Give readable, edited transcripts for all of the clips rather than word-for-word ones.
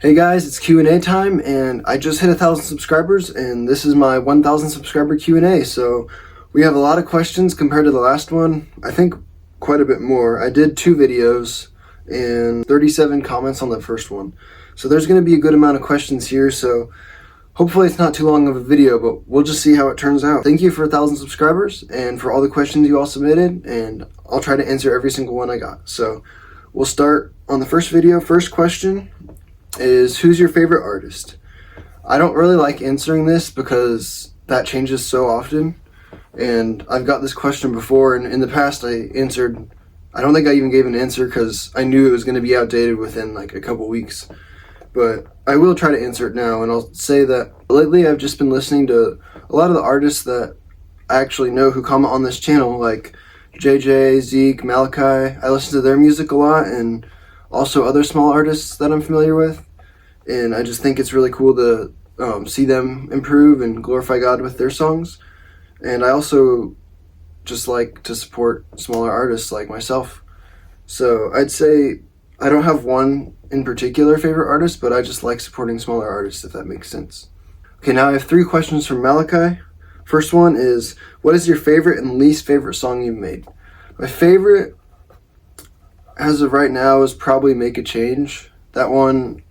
Hey guys, it's Q&A time, and I just hit 1,000 subscribers, and this is my 1,000 subscriber Q&A. So we have a lot of questions compared to the last one. I think quite a bit more. I did 2 videos and 37 comments on the first one. So there's going to be a good amount of questions here, so hopefully it's not too long of a video, but we'll just see how it turns out. Thank you for 1,000 subscribers and for all the questions you all submitted, and I'll try to answer every single one I got. So we'll start on the first video. First question is, who's your favorite artist? I don't really like answering this because that changes so often, and I've got this question before, and in the past I don't think I even gave an answer because I knew it was going to be outdated within like a couple weeks, but I will try to answer it now. And I'll say that lately I've just been listening to a lot of the artists that I actually know who comment on this channel, like JJ, Zeke, Malachi. I listen to their music a lot, and also other small artists that I'm familiar with, and I just think it's really cool to see them improve and glorify God with their songs. And I also just like to support smaller artists like myself. So I'd say I don't have one in particular favorite artist, but I just like supporting smaller artists, if that makes sense. Okay, now I have 3 questions from Malachi. First one is, what is your favorite and least favorite song you've made? My favorite as of right now is probably Make a Change. That one,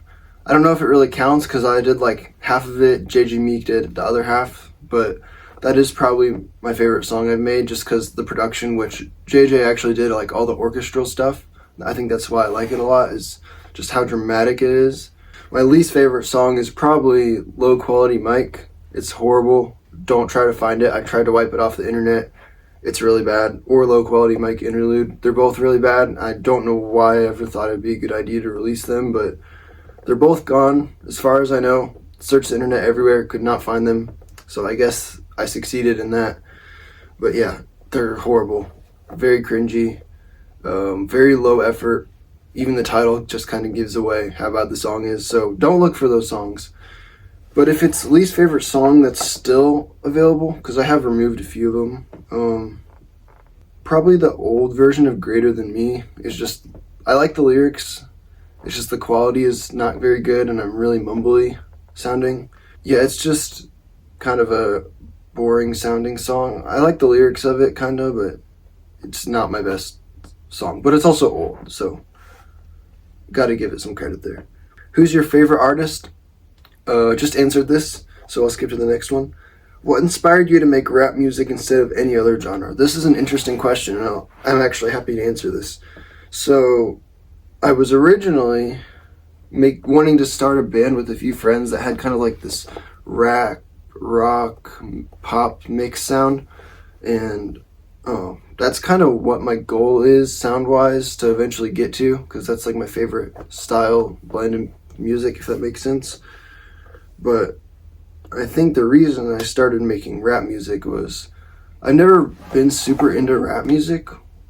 I don't know if it really counts because I did like half of it, JJ Meek did the other half, but that is probably my favorite song I've made just because the production, which JJ actually did like all the orchestral stuff. I think that's why I like it a lot, is just how dramatic it is. My least favorite song is probably Low Quality Mic. It's horrible. Don't try to find it. I tried to wipe it off the internet. It's really bad. Or Low Quality Mic Interlude. They're both really bad. I don't know why I ever thought it'd be a good idea to release them, but they're both gone as far as I know. Searched the internet everywhere, could not find them. So I guess I succeeded in that. But yeah, they're horrible. Very cringy. Very low effort. Even the title just kind of gives away how bad the song is. So don't look for those songs. But if it's least favorite song that's still available, because I have removed a few of them, probably the old version of Greater Than Me. Is just, I like the lyrics, it's just the quality is not very good and I'm really mumbly sounding. Yeah, it's just kind of a boring sounding song. I like the lyrics of it kind of, but it's not my best song. But it's also old, so gotta give it some credit there. Who's your favorite artist? Just answered this, so I'll skip to the next one. What inspired you to make rap music instead of any other genre? This is an interesting question, and I'm actually happy to answer this. So, I was originally wanting to start a band with a few friends that had kind of like this rap, rock, pop mix sound, and that's kind of what my goal is sound-wise to eventually get to, because that's like my favorite style blend of music, if that makes sense. But I think the reason I started making rap music was I've never been super into rap music.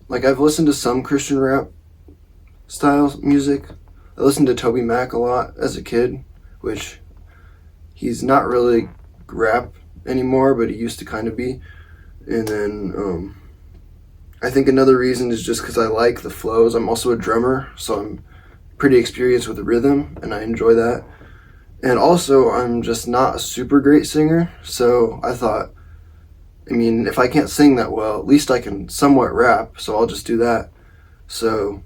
Like, I've listened to some Christian rap style music. I listened to Toby Mac a lot as a kid, which he's not really rap anymore, but he used to kind of be. And then I think another reason is just because I like the flows. I'm also a drummer, so I'm pretty experienced with the rhythm, and I enjoy that. And also, I'm just not a super great singer, so I thought, I mean, if I can't sing that well, at least I can somewhat rap, so I'll just do that. So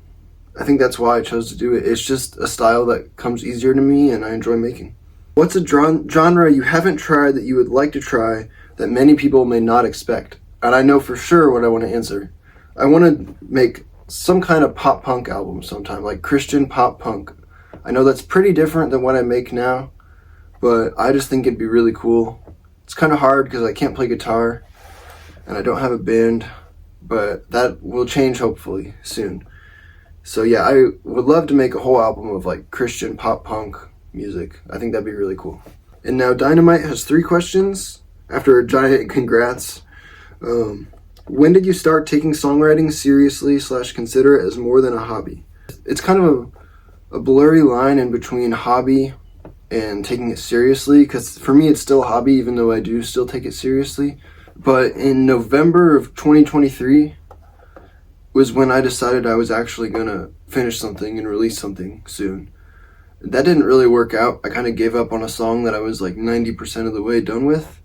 I think that's why I chose to do it. It's just a style that comes easier to me and I enjoy making. What's a genre you haven't tried that you would like to try that many people may not expect? And I know for sure what I want to answer. I want to make some kind of pop punk album sometime, like Christian pop punk. I know that's pretty different than what I make now, but I just think it'd be really cool. It's kind of hard because I can't play guitar and I don't have a band, but that will change hopefully soon. So yeah, I would love to make a whole album of like Christian pop punk music. I think that'd be really cool. And now Dynamite has 3 questions after a giant congrats. When did you start taking songwriting seriously / consider it as more than a hobby? It's kind of a blurry line in between hobby and taking it seriously, because for me it's still a hobby even though I do still take it seriously. But in November of 2023 was when I decided I was actually gonna finish something and release something soon. That didn't really work out. I kind of gave up on a song that I was like 90% of the way done with,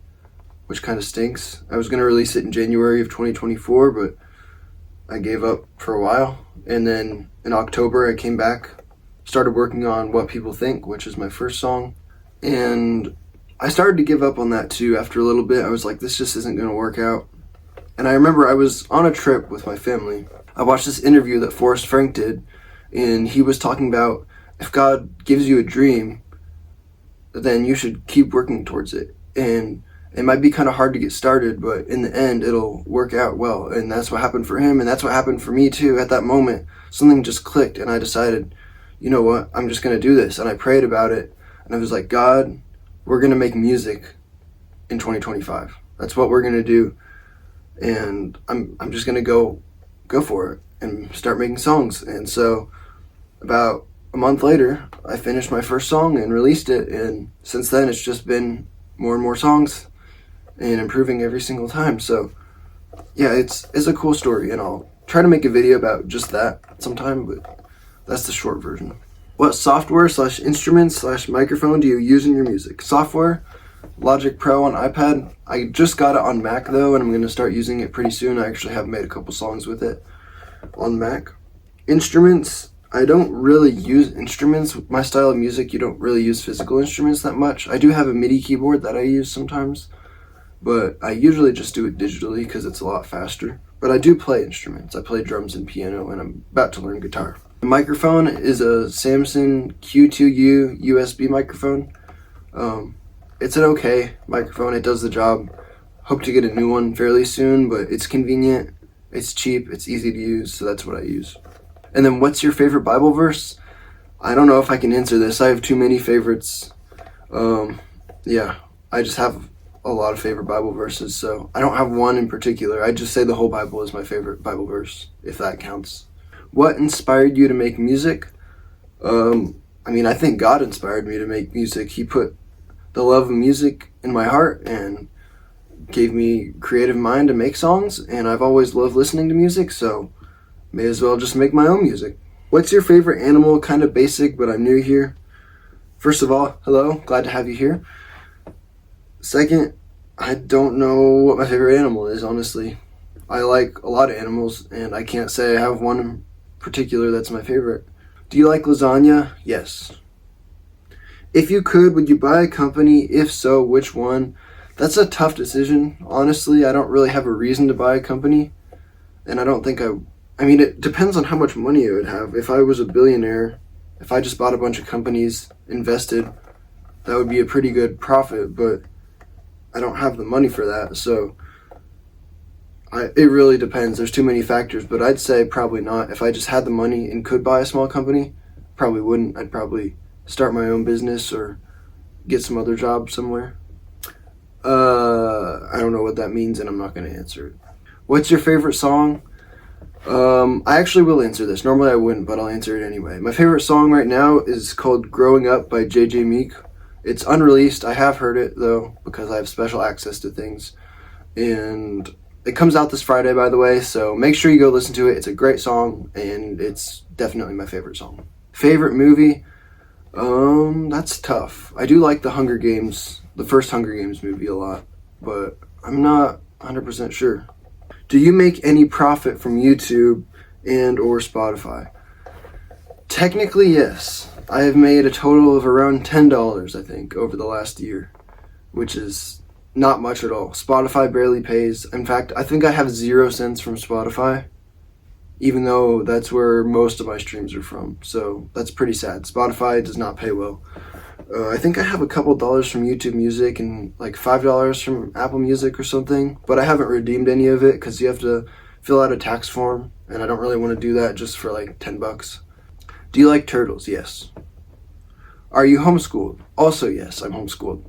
which kind of stinks. I was going to release it in January of 2024, but I gave up for a while. And then in October, I came back, started working on What People Think, which is my first song. And I started to give up on that too after a little bit. I was like, this just isn't going to work out. And I remember I was on a trip with my family. I watched this interview that Forrest Frank did, and he was talking about if God gives you a dream, then you should keep working towards it. And it might be kind of hard to get started, but in the end, it'll work out well. And that's what happened for him, and that's what happened for me too. At that moment, something just clicked, and I decided, you know what, I'm just going to do this. And I prayed about it, and I was like, God, we're going to make music in 2025. That's what we're going to do. And I'm just going to go for it and start making songs. And so about a month later, I finished my first song and released it. And since then, it's just been more and more songs and improving every single time. So yeah, it's a cool story, and I'll try to make a video about just that sometime, but that's the short version. What software / instruments / microphone do you use in your music? Software, Logic Pro on iPad. I just got it on Mac though, and I'm going to start using it pretty soon. I actually have made a couple songs with it on Mac. Instruments, I don't really use instruments. My style of music, you don't really use physical instruments that much. I do have a MIDI keyboard that I use sometimes, but I usually just do it digitally because it's a lot faster. But I do play instruments. I play drums and piano, and I'm about to learn guitar. The microphone is a Samson Q2U USB microphone. It's an okay microphone. It does the job. Hope to get a new one fairly soon, but it's convenient, it's cheap, it's easy to use, so that's what I use. And then what's your favorite Bible verse? I don't know if I can answer this. I have too many favorites. Yeah, I just have a lot of favorite Bible verses, so I don't have one in particular. I just say the whole Bible is my favorite Bible verse, if that counts. What inspired you to make music? I think God inspired me to make music. He put the love of music in my heart and gave me creative mind to make songs, and I've always loved listening to music, so may as well just make my own music. What's your favorite animal? Kind of basic, but I'm new here. First of all, hello, glad to have you here. Second, I don't know what my favorite animal is, honestly. I like a lot of animals, and I can't say I have one in particular that's my favorite. Do you like lasagna? Yes. If you could, would you buy a company? If so, which one? That's a tough decision. Honestly, I don't really have a reason to buy a company, and I don't think it depends on how much money I would have. If I was a billionaire, if I just bought a bunch of companies, invested, that would be a pretty good profit, but I don't have the money for that, so it really depends. There's too many factors, but I'd say probably not. If I just had the money and could buy a small company, probably wouldn't. I'd probably start my own business or get some other job somewhere. I don't know what that means, and I'm not going to answer it. What's your favorite song? I actually will answer this. Normally I wouldn't, but I'll answer it anyway. My favorite song right now is called Growing Up by JJ Meek. It's unreleased. I have heard it, though, because I have special access to things. And it comes out this Friday, by the way, so make sure you go listen to it. It's a great song, and it's definitely my favorite song. Favorite movie? That's tough. I do like the Hunger Games, the first Hunger Games movie a lot, but I'm not 100% sure. Do you make any profit from YouTube and or Spotify? Technically, yes. I have made a total of around $10, I think, over the last year, which is not much at all. Spotify barely pays. In fact, I think I have 0 cents from Spotify, even though that's where most of my streams are from. So that's pretty sad. Spotify does not pay well. I think I have a couple dollars from YouTube Music and like $5 from Apple Music or something, but I haven't redeemed any of it because you have to fill out a tax form, and I don't really want to do that just for like $10. Do you like turtles? Yes. Are you homeschooled? Also, yes, I'm homeschooled.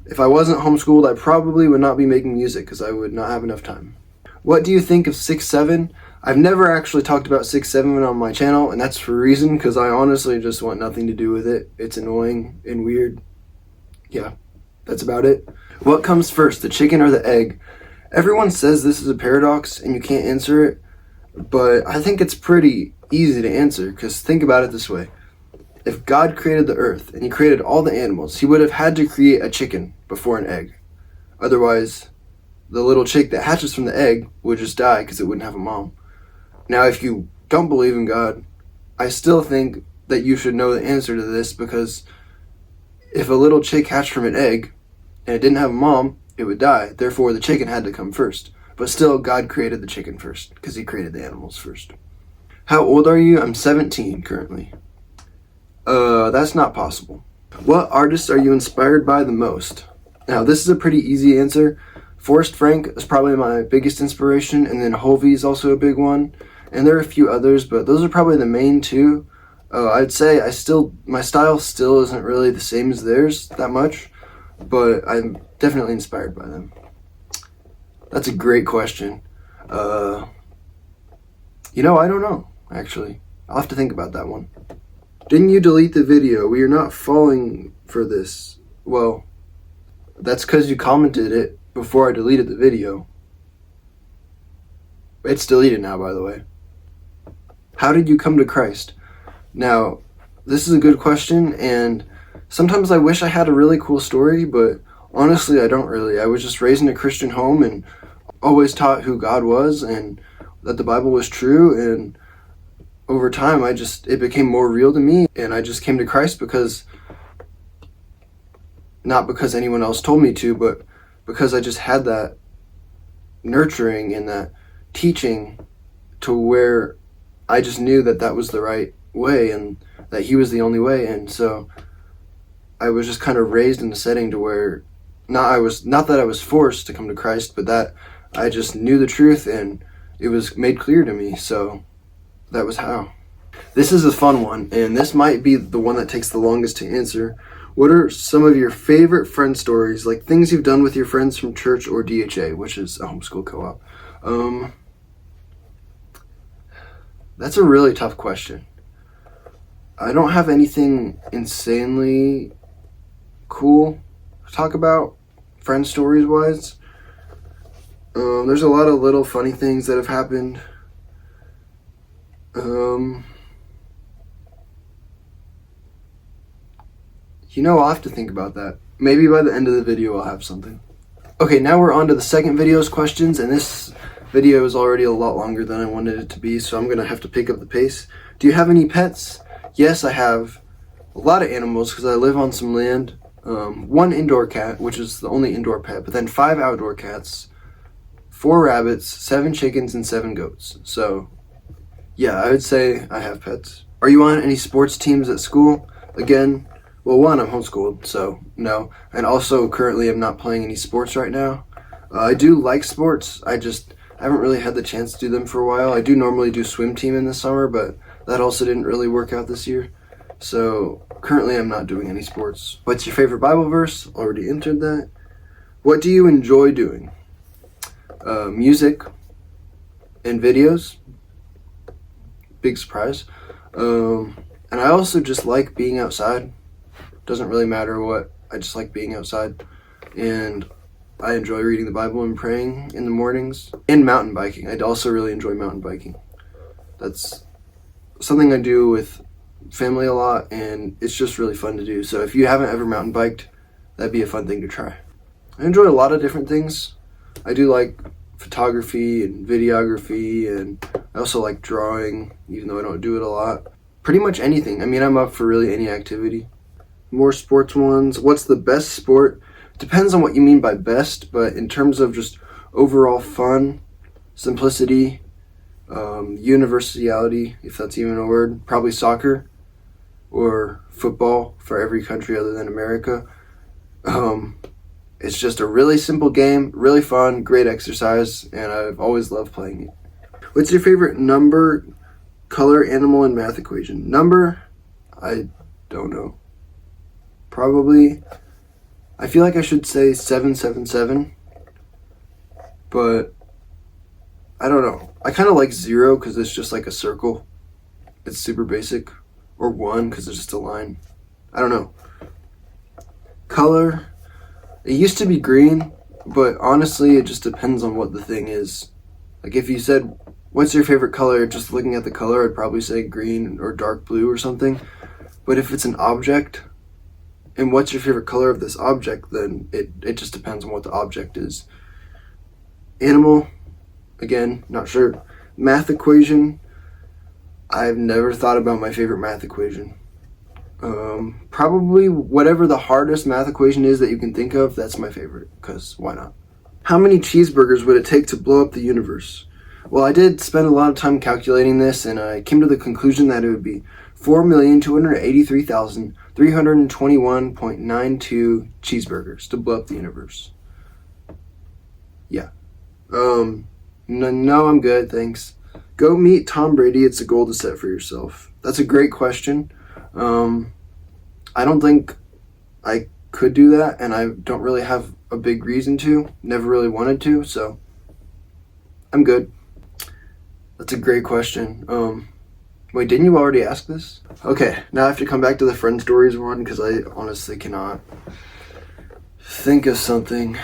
If I wasn't homeschooled, I probably would not be making music because I would not have enough time. What do you think of 6-7? I've never actually talked about 6-7 on my channel, and that's for a reason, because I honestly just want nothing to do with it. It's annoying and weird. Yeah, that's about it. What comes first, the chicken or the egg? Everyone says this is a paradox and you can't answer it, but I think it's pretty easy to answer, because think about it this way. If God created the earth and he created all the animals, he would have had to create a chicken before an egg. Otherwise, the little chick that hatches from the egg would just die because it wouldn't have a mom. Now, if you don't believe in God, I still think that you should know the answer to this, because if a little chick hatched from an egg and it didn't have a mom, it would die. Therefore, the chicken had to come first. But still, God created the chicken first because he created the animals first. How old are you? I'm 17 currently. That's not possible. What artists are you inspired by the most? Now, this is a pretty easy answer. Forrest Frank is probably my biggest inspiration, and then Hovey is also a big one. And there are a few others, but those are probably the main two. I'd say my style still isn't really the same as theirs that much, but I'm definitely inspired by them. That's a great question. I don't know, actually. I'll have to think about that one. Didn't you delete the video? We are not falling for this. Well, that's because you commented it before I deleted the video. It's deleted now, by the way. How did you come to Christ? Now, this is a good question, and sometimes I wish I had a really cool story, but honestly, I don't really. I was just raised in a Christian home and always taught who God was and that the Bible was true, and over time, it became more real to me, and I just came to Christ not because anyone else told me to, but because I just had that nurturing and that teaching to where I just knew that was the right way and that he was the only way. And so I was just kind of raised in a setting to where not that I was forced to come to Christ, but that I just knew the truth and it was made clear to me. So that was how. This is a fun one, and this might be the one that takes the longest to answer. What are some of your favorite friend stories, like things you've done with your friends from church or DHA, which is a homeschool co-op? That's a really tough question. I don't have anything insanely cool to talk about, friend stories wise. There's a lot of little funny things that have happened. I'll have to think about that. Maybe by the end of the video I'll have something. Okay, now we're on to the second video's questions, and this video is already a lot longer than I wanted it to be, so I'm going to have to pick up the pace. Do you have any pets? Yes, I have a lot of animals because I live on some land. 1 indoor cat, which is the only indoor pet, but then 5 outdoor cats, 4 rabbits, 7 chickens, and 7 goats. So, yeah, I would say I have pets. Are you on any sports teams at school? Again, well, 1, I'm homeschooled, so no. And also, currently, I'm not playing any sports right now. I do like sports. I haven't really had the chance to do them for a while. I do normally do swim team in the summer, but that also didn't really work out this year. So currently I'm not doing any sports. What's your favorite Bible verse? Already entered that. What do you enjoy doing? Music and videos. Big surprise. And I also just like being outside. Doesn't really matter what. I just like being outside. And I enjoy reading the Bible and praying in the mornings. And mountain biking. I also really enjoy mountain biking. That's something I do with family a lot, and it's just really fun to do. So if you haven't ever mountain biked, that'd be a fun thing to try. I enjoy a lot of different things. I do like photography and videography, and I also like drawing, even though I don't do it a lot. Pretty much anything. I mean, I'm up for really any activity. More sports ones. What's the best sport? Depends on what you mean by best, but in terms of just overall fun, simplicity, universality, if that's even a word, probably soccer or football for every country other than America. It's just a really simple game, really fun, great exercise, and I've always loved playing it. What's your favorite number, color, animal, and math equation? Number, I don't know. Probably, I feel like I should say 777, but I don't know. I kind of like 0 because it's just like a circle. It's super basic. Or 1 because it's just a line. I don't know. Color. It used to be green, but honestly, it just depends on what the thing is. Like if you said, what's your favorite color? Just looking at the color, I'd probably say green or dark blue or something. But if it's an object, and what's your favorite color of this object, then it just depends on what the object is. Animal, again, not sure. Math equation, I've never thought about my favorite math equation. Probably whatever the hardest math equation is that you can think of, that's my favorite, because why not? How many cheeseburgers would it take to blow up the universe? Well, I did spend a lot of time calculating this, and I came to the conclusion that it would be 4,283,321.92 cheeseburgers to blow up the universe. Yeah. No, I'm good, thanks. Go meet Tom Brady. It's a goal to set for yourself. That's a great question. I don't think I could do that, and I don't really have a big reason to. Never really wanted to, so I'm good. That's a great question. Wait, didn't you already ask this? Okay, now I have to come back to the friend stories one because I honestly cannot think of something.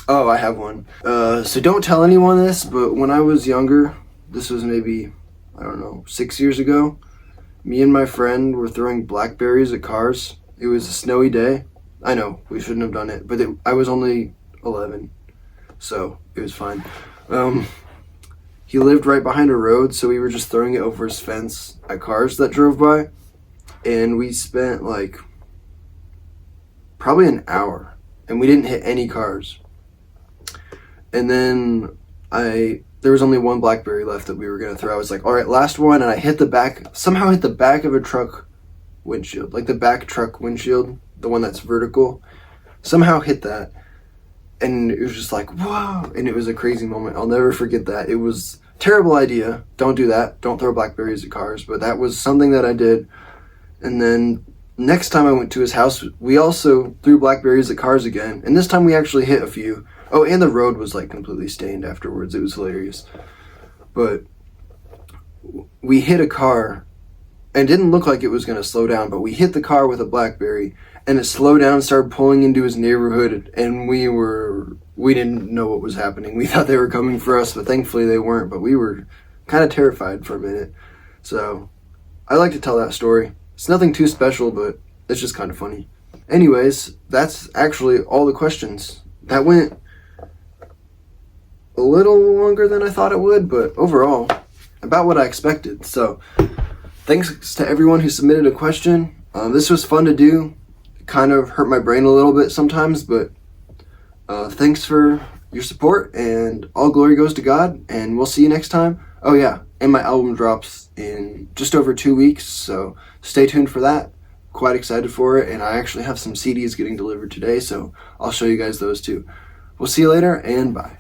Oh, I have one. So don't tell anyone this, but when I was younger, this was maybe, 6 years ago, me and my friend were throwing blackberries at cars. It was a snowy day. I know, we shouldn't have done it, but I was only 11, so it was fine. He lived right behind a road, so we were just throwing it over his fence at cars that drove by, and we spent probably an hour, and we didn't hit any cars. And then there was only one blackberry left that we were gonna throw. I was like, all right, last one, and I somehow hit the back of a truck windshield, like the back truck windshield, the one that's vertical, somehow hit that. And it was just like, whoa, and it was a crazy moment. I'll never forget that. It was a terrible idea. Don't do that. Don't throw blackberries at cars, but that was something that I did. And then next time I went to his house, we also threw blackberries at cars again, and this time we actually hit a few. Oh, and the road was completely stained afterwards. It was hilarious. But we hit a car, and it didn't look like it was going to slow down, but we hit the car with a blackberry, and it slowed down and started pulling into his neighborhood, and we didn't know what was happening. We thought they were coming for us, but thankfully they weren't, but we were kind of terrified for a minute. So I like to tell that story. It's nothing too special, but it's just kind of funny. Anyways, that's actually all the questions. That went a little longer than I thought it would, but overall, about what I expected. So, thanks to everyone who submitted a question. This was fun to do. It kind of hurt my brain a little bit sometimes, but thanks for your support, and all glory goes to God, and we'll see you next time. Oh yeah, and my album drops in just over 2 weeks, so stay tuned for that. Quite excited for it, and I actually have some CDs getting delivered today, so I'll show you guys those too. We'll see you later, and bye.